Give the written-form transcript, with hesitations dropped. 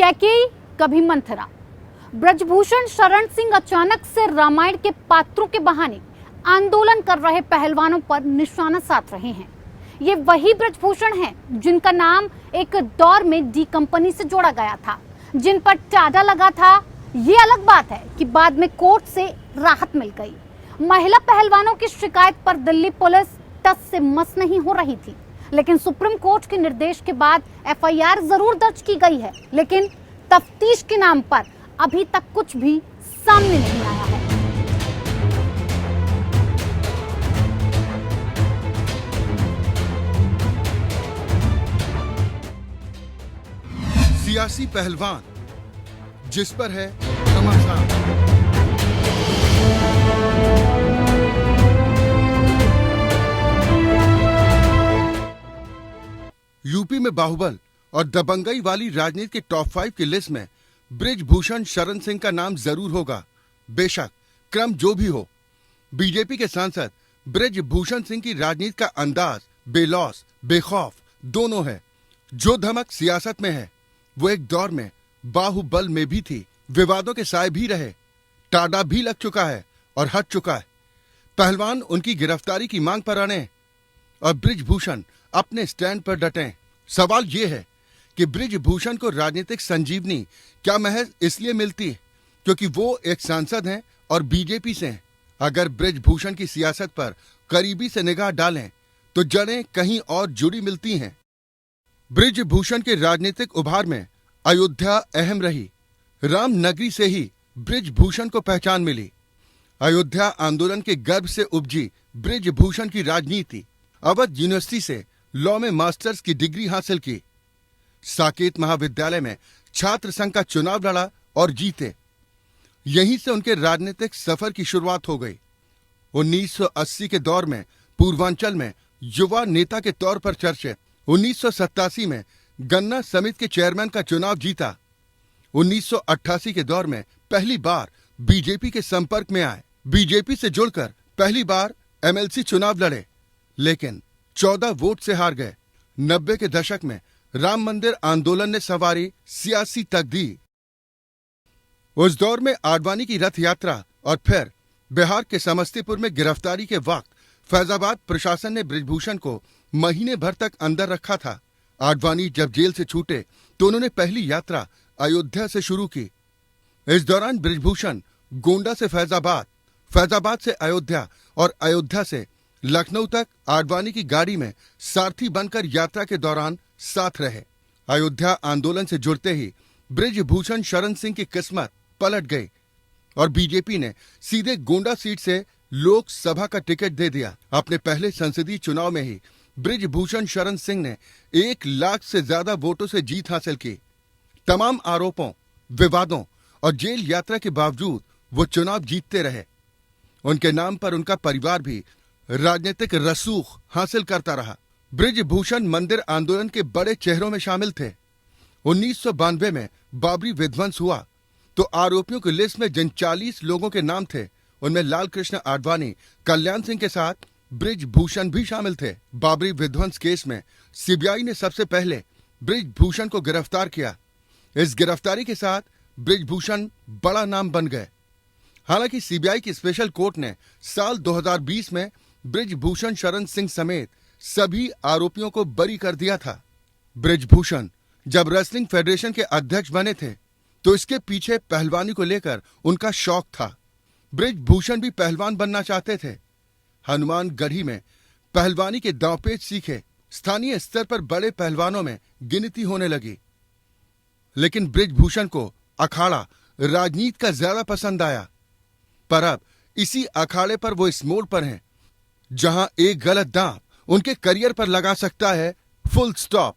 कैकेयी कभी मंथरा। ब्रजभूषण शरण सिंह अचानक से रामायण के पात्रों के बहाने आंदोलन कर रहे पहलवानों पर निशाना साध रहे हैं। ये वही ब्रजभूषण हैं जिनका नाम एक दौर में डी कंपनी से जोड़ा गया था, जिन पर टाडा लगा था। ये अलग बात है कि बाद में कोर्ट से राहत मिल गई। महिला पहलवानों की शिकायत पर दिल्ली पुलिस टस से मस नहीं हो रही थी, लेकिन सुप्रीम कोर्ट के निर्देश के बाद एफआईआर जरूर दर्ज की गई है, लेकिन तफ्तीश के नाम पर अभी तक कुछ भी सामने नहीं आया है। सियासी पहलवान जिस पर है घमासान। यूपी में बाहुबल और दबंगई वाली राजनीति के टॉप 5 की लिस्ट में ब्रजभूषण शरण सिंह का नाम जरूर होगा। बेशक क्रम जो भी हो, बीजेपी के सांसद ब्रजभूषण सिंह की राजनीति का अंदाज बेलौस बेखौफ दोनों है। जो धमक सियासत में है वो एक दौर में बाहुबल में भी थी। विवादों के साए भी रहे, टाडा भी लग चुका है और हट चुका है। पहलवान उनकी गिरफ्तारी की मांग पर अड़े और ब्रजभूषण अपने स्टैंड पर डटे। सवाल यह है कि ब्रजभूषण को राजनीतिक संजीवनी क्या महज इसलिए मिलती है क्योंकि वो एक सांसद हैं और बीजेपी से हैं? अगर ब्रजभूषण की सियासत पर करीबी से निगाह डालें तो जड़ें कहीं और जुड़ी मिलती हैं। ब्रजभूषण के राजनीतिक उभार में अयोध्या अहम रही। रामनगरी से ही ब्रजभूषण को पहचान मिली। अयोध्या आंदोलन के गर्भ से उपजी ब्रजभूषण की राजनीति। अवध यूनिवर्सिटी से लॉ में मास्टर्स की डिग्री हासिल की। साकेत महाविद्यालय में छात्र संघ का चुनाव लड़ा और जीते। यहीं से उनके राजनीतिक सफर की शुरुआत हो गई। 1980 के दौर में पूर्वांचल में युवा नेता के तौर पर चर्चित। 1987 में गन्ना समिति के चेयरमैन का चुनाव जीता। 1988 के दौर में पहली बार बीजेपी के संपर्क में आए। बीजेपी से जुड़कर पहली बार एमएलसी चुनाव लड़े, लेकिन 14 वोट से हार गए। 90 के दशक में राम मंदिर आंदोलन ने सवारी सियासी तकदीर। उस दौर में आडवाणी की रथ यात्रा और फिर बिहार के समस्तीपुर में गिरफ्तारी के वक्त फैजाबाद प्रशासन ने ब्रजभूषण को महीने भर तक अंदर रखा था। आडवाणी जब जेल से छूटे तो उन्होंने पहली यात्रा अयोध्या से शुरू की। इस दौरान ब्रजभूषण गोंडा से फैजाबाद, फैजाबाद से अयोध्या और अयोध्या से लखनऊ तक आडवाणी की गाड़ी में सारथी बनकर यात्रा के दौरान साथ रहे। अयोध्या आंदोलन से जुड़ते ही ब्रजभूषण शरण सिंह की किस्मत पलट गई और बीजेपी ने सीधे गोंडा सीट से लोकसभा का टिकट दे दिया। अपने पहले संसदीय चुनाव में ही ब्रजभूषण शरण सिंह ने 1 लाख से ज्यादा वोटों से जीत हासिल की। तमाम आरोपों, विवादों और जेल यात्रा के बावजूद वो चुनाव जीतते रहे। उनके नाम पर उनका परिवार भी राजनीतिक रसूख हासिल करता रहा। ब्रजभूषण मंदिर आंदोलन के बड़े चेहरों में शामिल थे। 1992 में बाबरी विध्वंस हुआ तो आरोपियों की लिस्ट में जिन 40 लोगों के नाम थे उनमें लाल कृष्ण आडवाणी, कल्याण सिंह के साथ ब्रजभूषण भी शामिल थे। बाबरी विध्वंस केस में सीबीआई ने सबसे पहले ब्रजभूषण को गिरफ्तार किया। इस गिरफ्तारी के साथ ब्रजभूषण बड़ा नाम बन गए। हालांकि सीबीआई की स्पेशल कोर्ट ने साल 2020 में ब्रजभूषण शरण सिंह समेत सभी आरोपियों को बरी कर दिया था। ब्रजभूषण जब रेसलिंग फेडरेशन के अध्यक्ष बने थे तो इसके पीछे पहलवानी को लेकर उनका शौक था। ब्रजभूषण भी पहलवान बनना चाहते थे। हनुमानगढ़ी में पहलवानी के दांवपेच सीखे। स्थानीय स्तर पर बड़े पहलवानों में गिनती होने लगी, लेकिन ब्रजभूषण को अखाड़ा राजनीति का ज्यादा पसंद आया। पर अब इसी अखाड़े पर वो इस मोड़ पर हैं जहां एक गलत दांव उनके करियर पर लगा सकता है फुल स्टॉप।